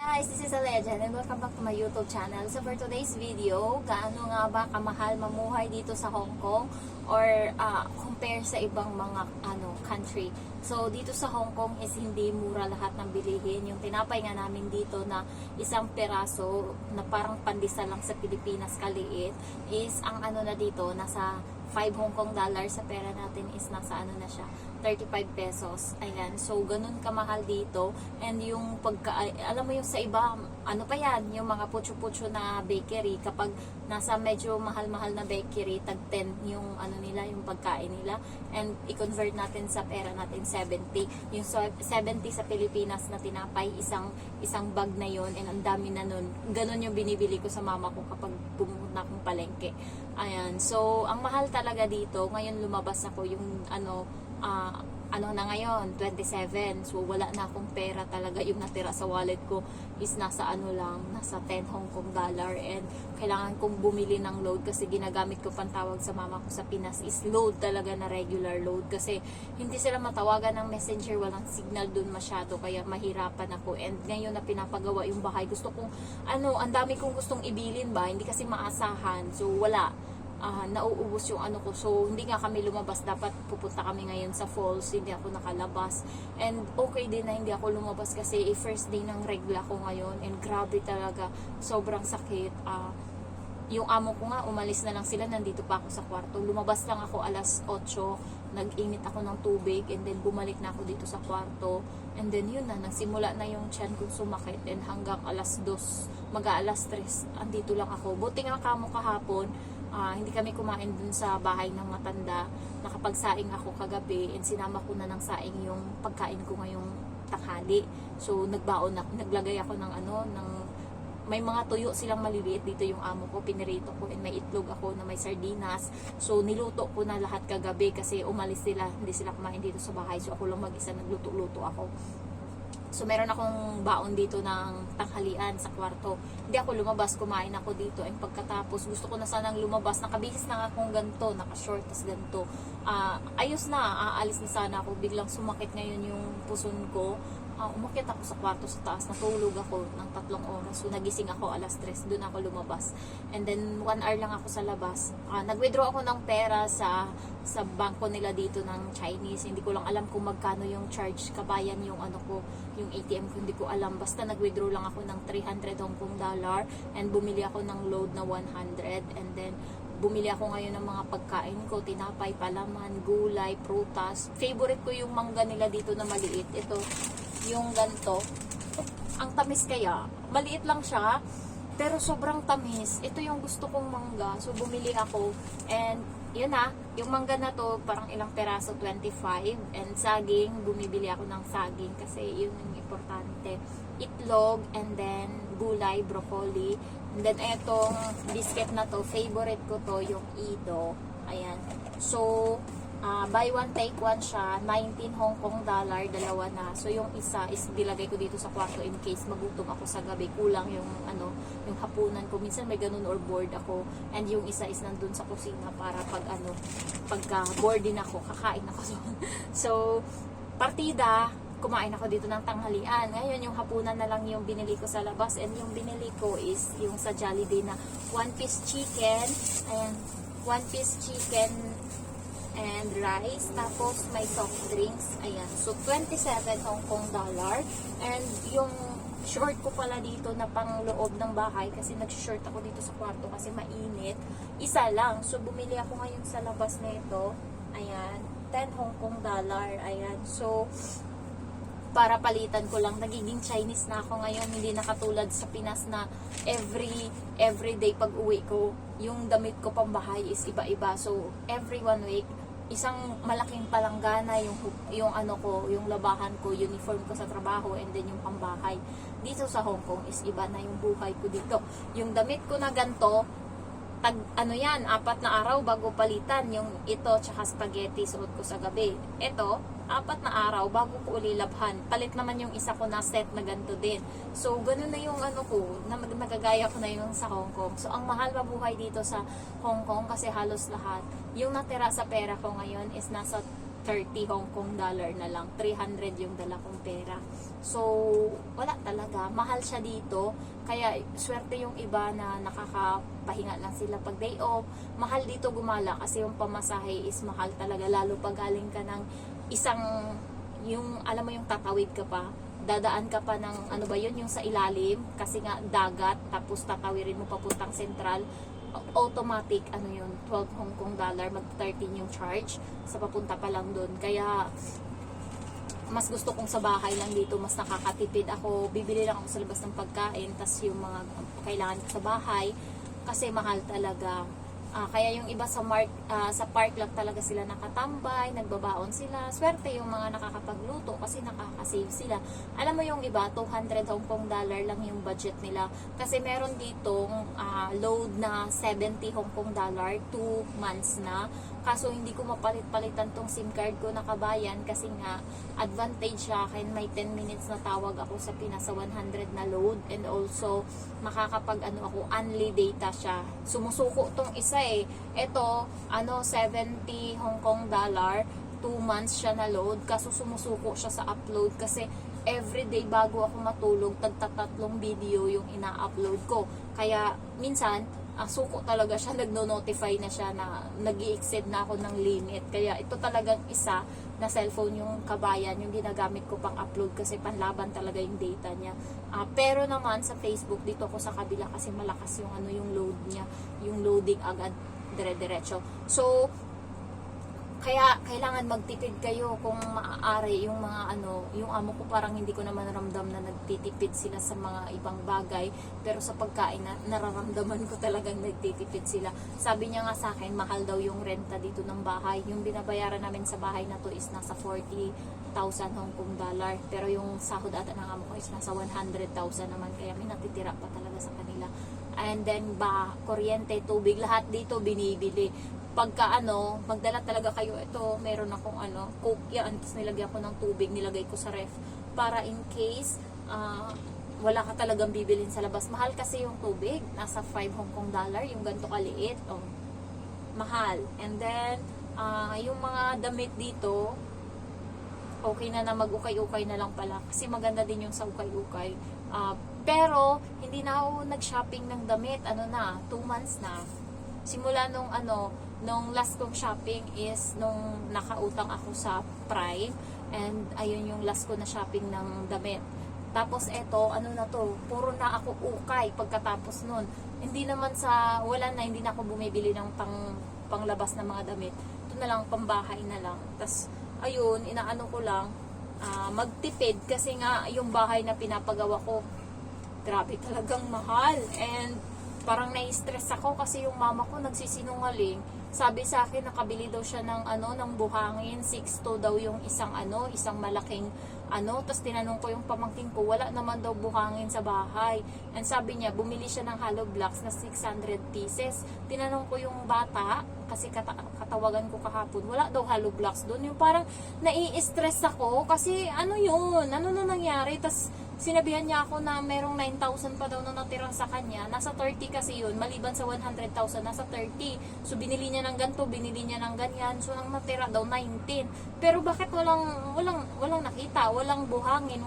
Guys, this is a legend and welcome back to my YouTube channel. So for today's video, gaano nga ba kamahal mamuhay dito sa Hong Kong or compare sa ibang mga country. So dito sa Hong Kong is hindi mura lahat ng bilihin. Yung tinapay nga namin dito na isang peraso na parang pandesal lang sa Pilipinas kaliit is ang na dito nasa 5 Hong Kong dollars sa pera natin is nasa na siya, 35 pesos. Ayan. So, ganun kamahal dito. And yung alam mo yung sa iba, pa yan, yung mga putyo-putyo na bakery, kapag nasa medyo mahal-mahal na bakery, tag 10 yung nila, yung pagkain nila. And i-convert natin sa pera natin 70. Yung 70 sa Pilipinas na tinapay, isang bag na yon, and ang dami na nun. Ganun yung binibili ko sa mama ko kapag pumunta akong palengke. Ayan. So, ang mahal talaga dito, ngayon lumabas ako yung na ngayon, 27. So, wala na akong pera talaga. Yung natira sa wallet ko is nasa nasa 10 Hong Kong dollar. And kailangan kong bumili ng load kasi ginagamit ko pantawag sa mama ko sa Pinas is load talaga na regular load. Kasi hindi sila matawagan ng messenger, walang signal dun masyado. Kaya mahirapan ako. And ngayon na pinapagawa yung bahay, gusto kong, ang dami kong gustong ibilin ba? Hindi kasi maasahan. So, wala. Nauubos yung ko. So, hindi nga kami lumabas. Dapat pupunta kami ngayon sa falls. Hindi ako nakalabas. And okay din na hindi ako lumabas kasi first day ng regla ko ngayon. And grabe talaga. Sobrang sakit. Yung amo ko nga, umalis na lang sila. Nandito pa ako sa kwarto. Lumabas lang ako alas 8. Nag-init ako ng tubig. And then, bumalik na ako dito sa kwarto. And then, yun na. Nagsimula na yung tiyan kong sumakit. And hanggang alas 2, mag-aalas 3, andito lang ako. Buti nga kamo kahapon. Hindi kami kumain dun sa bahay ng matanda. Nakapagsaing ako kagabi and sinama ko na ng saing yung pagkain ko ngayong tanghali. So naglagay ako ng may mga tuyo silang maliliit dito yung amo ko, pinirito ko, and may itlog ako na may sardinas. So niluto ko na lahat kagabi kasi umalis sila, hindi sila kumain dito sa bahay. So ako lang mag-isa, nagluto-luto ako. So, meron akong baon dito ng tanghalian sa kwarto. Hindi ako lumabas, kumain ako dito. And pagkatapos, gusto ko na sanang lumabas. Nakabihis na akong ganito, naka-short, tas ganito. Ayos na, aalis na sana ako. Biglang sumakit ngayon yung puson ko. Umakit ako sa kwarto sa taas. Natulog ako ng 3 oras. So, nagising ako alas 3. Doon ako lumabas. And then, 1 hour lang ako sa labas. Nag-withdraw ako ng pera sa bangko nila dito ng Chinese. Hindi ko lang alam kung magkano yung charge kabayan yung yung ATM ko, hindi ko alam. Basta nag-withdraw lang ako ng 300 Hong Kong dollar and bumili ako ng load na 100. And then, bumili ako ngayon ng mga pagkain ko, tinapay, palaman, gulay, prutas. Favorite ko yung mangga nila dito na maliit. Ito, yung ganto. Ang tamis kaya. Maliit lang siya, pero sobrang tamis. Ito yung gusto kong mangga. So, bumili ako. And, yun yung mangga na to, parang ilang peraso, 25. And saging, bumibili ako ng saging kasi yun yung importante. Itlog, and then gulay, broccoli. And then, etong biscuit na to, favorite ko to, yung Edo. Ayan. So, buy one, take one siya. 19 Hong Kong dollar, dalawa na. So, yung isa is dilagay ko dito sa kwarto in case magutom ako sa gabi. Kulang yung, yung hapunan ko. Minsan may ganun or bored ako. And yung isa is nandun sa kusina para pagka bored din ako, kakain ako doon. So, partida, kumain ako dito ng tanghalian. Ngayon, yung hapunan na lang yung binili ko sa labas. And yung binili ko is yung sa Jollibee na 1-piece chicken. Ayan, 1-piece chicken and rice, tapos may soft drinks. Ayan. So, 27 Hong Kong dollar. And yung short ko pala dito na pang loob ng bahay kasi nag-short ako dito sa kwarto kasi mainit. Isa lang. So, bumili ako ngayon sa labas na ito. Ayan. 10 Hong Kong dollar. Ayan. So, para palitan ko lang, nagiging Chinese na ako ngayon, hindi na katulad sa Pinas na every day pag uwi ko, yung damit ko pambahay is iba-iba. So, every 1 week, isang malaking palanggana yung labahan ko, uniform ko sa trabaho, and then yung pambahay. Dito sa Hong Kong is iba na yung buhay ko dito. Yung damit ko na ganto, 4 na araw bago palitan. Yung ito, tsaka spaghetti, suot ko sa gabi. Ito, 4 na araw bago ko uli labhan. Palit naman yung isa ko na set na ganito din. So, ganun na yung ko, na nagagaya ko na yung sa Hong Kong. So, ang mahal mabuhay dito sa Hong Kong kasi halos lahat. Yung natira sa pera ko ngayon is nasa 30 Hong Kong dollar na lang. 300 yung dala kong pera. So, wala talaga. Mahal siya dito. Kaya, swerte yung iba na nakakapahinga lang sila pag day off. Mahal dito gumala kasi yung pamasahe is mahal talaga. Lalo pag galing ka ng isang, yung, alam mo yung tatawid ka pa, dadaan ka pa ng, ano ba yun, yung sa ilalim, kasi nga dagat, tapos tatawirin mo papuntang sentral, automatic, ano yun, 12 Hong Kong dollar, mag 13 yung charge, sa papunta pa lang doon. Kaya, mas gusto kong sa bahay lang dito, mas nakakatipid ako, bibili lang ako sa labas ng pagkain, tas yung mga kailangan ko sa bahay, kasi mahal talaga. Kaya yung iba sa park lang talaga sila nakatambay, nagbabaon sila. Swerte yung mga nakakapagluto kasi nakakasave sila. Alam mo yung iba, 200 Hong Kong dollar lang yung budget nila. Kasi meron ditong load na 70 Hong Kong dollar, 2 months na. Kaso hindi ko mapalit-palitan tong SIM card ko na kabayan kasi nga advantage sa akin, may 10 minutes na tawag ako sa Pinas sa 100 na load, and also makakapag ako, unli data siya. Sumusuko tong isa Ito, 70 Hong Kong dollar, 2 months siya na load, kaso sumusuko siya sa upload kasi everyday bago ako matulog, tagtatatlong video yung ina-upload ko. Kaya minsan, suko talaga siya, nagno-notify na siya na nag-i-exceed na ako ng limit. Kaya ito talagang isa na cellphone yung kabayan, yung ginagamit ko pang upload kasi panlaban talaga yung data niya. Pero naman sa Facebook, dito ako sa kabila kasi malakas yung yung load niya, yung loading agad dire-diretso. So, kaya kailangan magtipid kayo kung maaari yung mga yung amo ko parang hindi ko naman ramdam na nagtitipid sila sa mga ibang bagay, pero sa pagkain nararamdaman ko talagang nagtitipid sila. Sabi niya nga sa akin, mahal daw yung renta dito ng bahay. Yung binabayaran namin sa bahay na to is nasa 40,000 Hong Kong dollar, pero yung sahod ata ng amo ko is nasa 100,000 naman, kaya may natitira pa talaga sa kanila. And then kuryente, tubig, lahat dito binibili. Pagka magdala talaga kayo, ito, meron akong Coke yan, tapos nilagyan ko ng tubig, nilagay ko sa ref, para in case, wala ka talagang bibilin sa labas. Mahal kasi yung tubig, nasa 5 Hong Kong dollar, yung ganito kaliit, mahal. And then, yung mga damit dito, okay na mag-ukay-ukay na lang pala, kasi maganda din yung sa ukay-ukay. Pero, hindi na ako nag-shopping ng damit, 2 months na. Simula nung last kong shopping is nung nakautang ako sa Prime, and ayun yung last ko na shopping ng damit. Tapos eto, puro na ako ukay pagkatapos nun. Hindi naman hindi na ako bumibili ng panglabas na mga damit. Ito na lang, pambahay na lang. Tapos ayun, ko lang, magtipid kasi nga yung bahay na pinapagawa ko, grabe talagang mahal. And parang nai-stress ako kasi yung mama ko nagsisinungaling. Sabi sa akin, nakabili daw siya ng ng buhangin, 6'2" daw yung isang malaking tapos tinanong ko yung pamangkin ko, wala naman daw buhangin sa bahay. And sabi niya, bumili siya ng hollow blocks na 600 pieces. Tinanong ko yung bata, kasi katawagan ko kahapon, wala daw hollow blocks doon. Yung parang nai-stress ako kasi yun, ano na nangyari. Tapos sinabihan niya ako na merong 9,000 pa daw na natira sa kanya. Nasa 30 kasi yun, maliban sa 100,000, nasa 30. So binili niya ng ganito, binili niya ng ganyan. So ang natira daw 19. Pero bakit walang nakita, walang buhangin,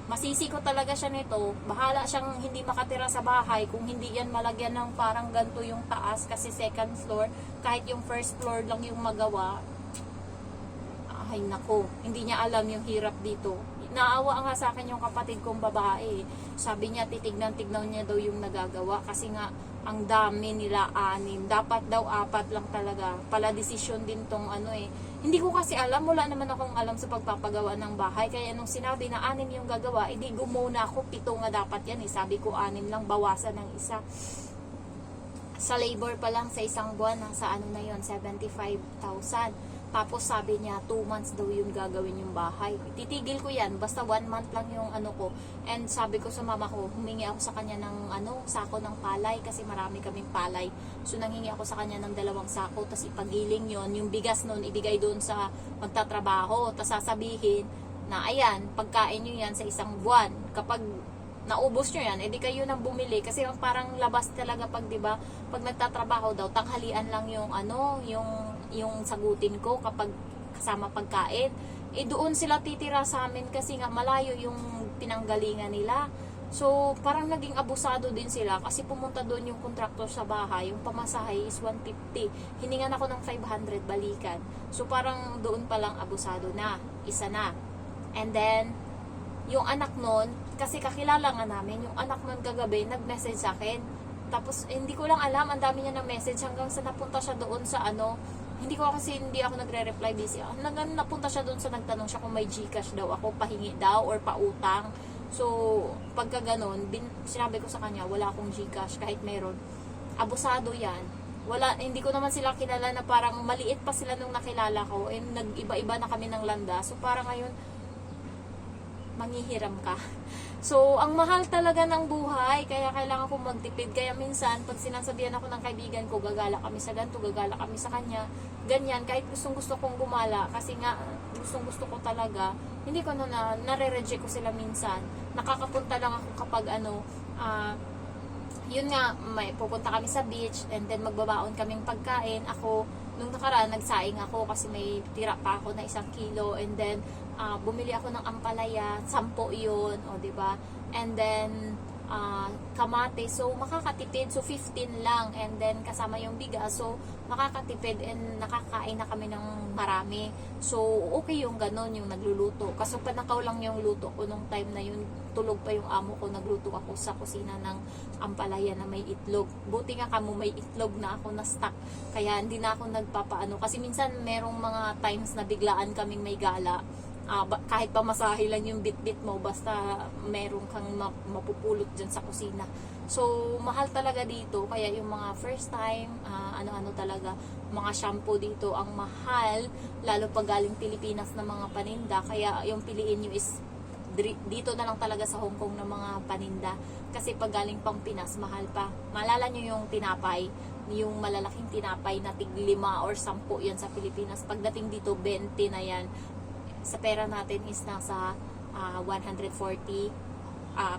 masisi ko talaga siya nito. Bahala siyang hindi makatira sa bahay kung hindi yan malagyan ng parang ganito yung taas, kasi second floor, kahit yung first floor lang yung magawa. Ay nako, hindi niya alam yung hirap dito. Naawa nga sa akin yung kapatid kong babae. Sabi niya, titignan niya daw yung nagagawa kasi nga ang dami nila, 6. Dapat daw 4 lang talaga. Pala desisyon din tong Hindi ko kasi alam, wala naman akong alam sa pagpapagawa ng bahay. Kaya nung sinabi na 6 yung gagawa, edi gumuna ako, 7 nga dapat yan. Sabi ko 6 lang, bawasan ng isa. Sa labor pa lang sa isang buwan, nasa na yun, 75,000. Tapos sabi niya, 2 months daw yun gagawin yung bahay. Titigil ko yan, basta 1 month lang yung ko. And sabi ko sa mama ko, humingi ako sa kanya ng sako ng palay, kasi marami kaming palay. So nanghingi ako sa kanya ng 2 sako, tapos ipagiling yon, yung bigas nun ibigay doon sa magtatrabaho. Tapos sasabihin na ayan, pagkain nyo yan sa isang buwan. Kapag naubos nyo yan, edi kayo nang bumili, kasi parang labas talaga pag, di ba, pag nagtatrabaho daw, tanghalian lang yung yung sagutin ko kapag kasama pagkain. Doon sila titira sa amin kasi nga malayo yung pinanggalingan nila. So, parang naging abusado din sila kasi pumunta doon yung kontraktor sa bahay. Yung pamasahe is 150. Hiningan ako ng 500 balikan. So, parang doon palang abusado na. Isa na. And then, yung anak nun, kasi kakilala nga namin, yung anak nun kagabi, nag-message sa akin. Tapos, hindi ko lang alam, ang dami niya ng message hanggang sa napunta siya doon sa hindi ako nagre-reply, busy. Napunta siya doon sa nagtanong siya kung may GCash daw ako, pahingi daw or pautang. So, pagka ganun, sinabi ko sa kanya, wala akong GCash kahit meron. Abusado yan. Hindi ko naman sila kilala na parang maliit pa sila nung nakilala ko. And nag-iba-iba na kami ng landa. So, parang ngayon, manghihiram ka. So, ang mahal talaga ng buhay. Kaya kailangan kong magtipid. Kaya minsan, pag sinasabihan ako ng kaibigan ko, gagala kami sa ganito, gagala kami sa kanya. Ganyan, kahit gustong-gusto kong gumala. Kasi nga, gustong-gusto ko talaga. Hindi ko nare-reject ko sila minsan. Nakakapunta lang ako kapag yun nga, may pupunta kami sa beach and then magbabaon kaming pagkain. Ako, nung nakaraan, nagsaing ako kasi may tira pa ako na 1 kilo and then bumili ako ng ampalaya, 10 yun, o diba? And then kamate, so makakatipid, so 15 lang and then kasama yung bigas, so makakatipid and nakakain na kami ng marami. So okay yung ganon, yung nagluluto. Kaso panakaw lang yung luto ko nung time na yun, tulog pa yung amo ko, nagluto ako sa kusina ng ampalaya na may itlog. Buti nga kamo may itlog na ako na stock, kaya hindi na ako nagpapaano. Kasi minsan merong mga times na biglaan kaming may gala. Kahit pamasahe lang yung bit-bit mo, basta meron kang mapupulot dyan sa kusina. So, mahal talaga dito. Kaya yung mga first time, ano-ano talaga, mga shampoo dito ang mahal, lalo pag galing Pilipinas na mga paninda. Kaya yung piliin nyo is dito na lang talaga sa Hong Kong ng mga paninda. Kasi pag galing pang Pinas, mahal pa. Maalala nyo yung tinapay, yung malalaking tinapay na tig 5 or 10 yan sa Pilipinas. Pagdating dito, 20 na yan. Sa pera natin is nasa 140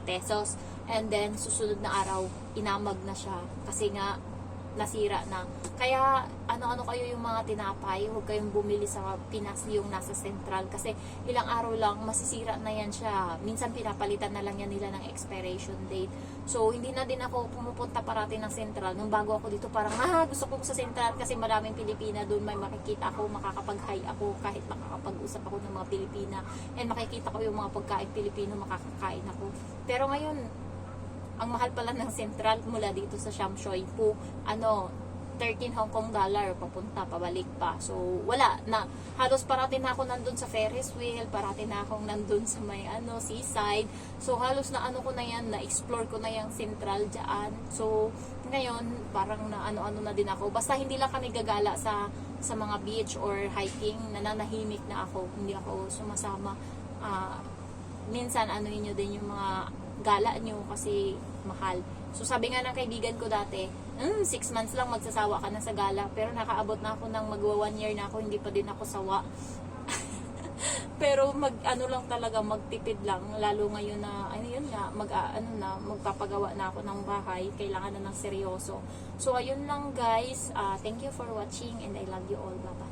pesos. And then, susunod na araw, inamag na siya. Kasi nga, nasira na. Kaya, ano-ano kayo yung mga tinapay, huwag kayong bumili sa Pinas yung nasa Central. Kasi, ilang araw lang, masisira na yan siya. Minsan, pinapalitan na lang yan nila ng expiration date. So, hindi na din ako pumupunta parati ng Central. Nung bago ako dito, parang, gusto ko sa Central kasi maraming Pilipina doon. May makikita ako, makakapag-hi ako, kahit makakapag-usap ako ng mga Pilipina. And makikita ko yung mga pagkain Pilipino, makakakain ako. Pero ngayon, ang mahal pala ng Central mula dito sa Sham Shui Po, 13 Hong Kong dollar, papunta, pabalik pa. So, wala na. Halos parati na ako nandun sa Ferris wheel, parati na akong nandun sa may seaside. So, halos na ko na yan, na-explore ko na yung Central dyan. So, ngayon, parang na ano-ano na din ako. Basta hindi lang kami gagala sa mga beach or hiking, nananahimik na ako. Hindi ako sumasama. Minsan, nyo din yung mga gala nyo kasi mahal. So, sabi nga ng kaibigan ko dati, 6 months lang magsasawa ka na sa gala. Pero nakaabot na ako ng magwa 1 year na ako, hindi pa din ako sawa. Pero lang talaga, magtipid lang. Lalo ngayon na, magpapagawa na ako ng bahay. Kailangan na ng seryoso. So, ayun lang guys. Thank you for watching and I love you all. Bye-bye.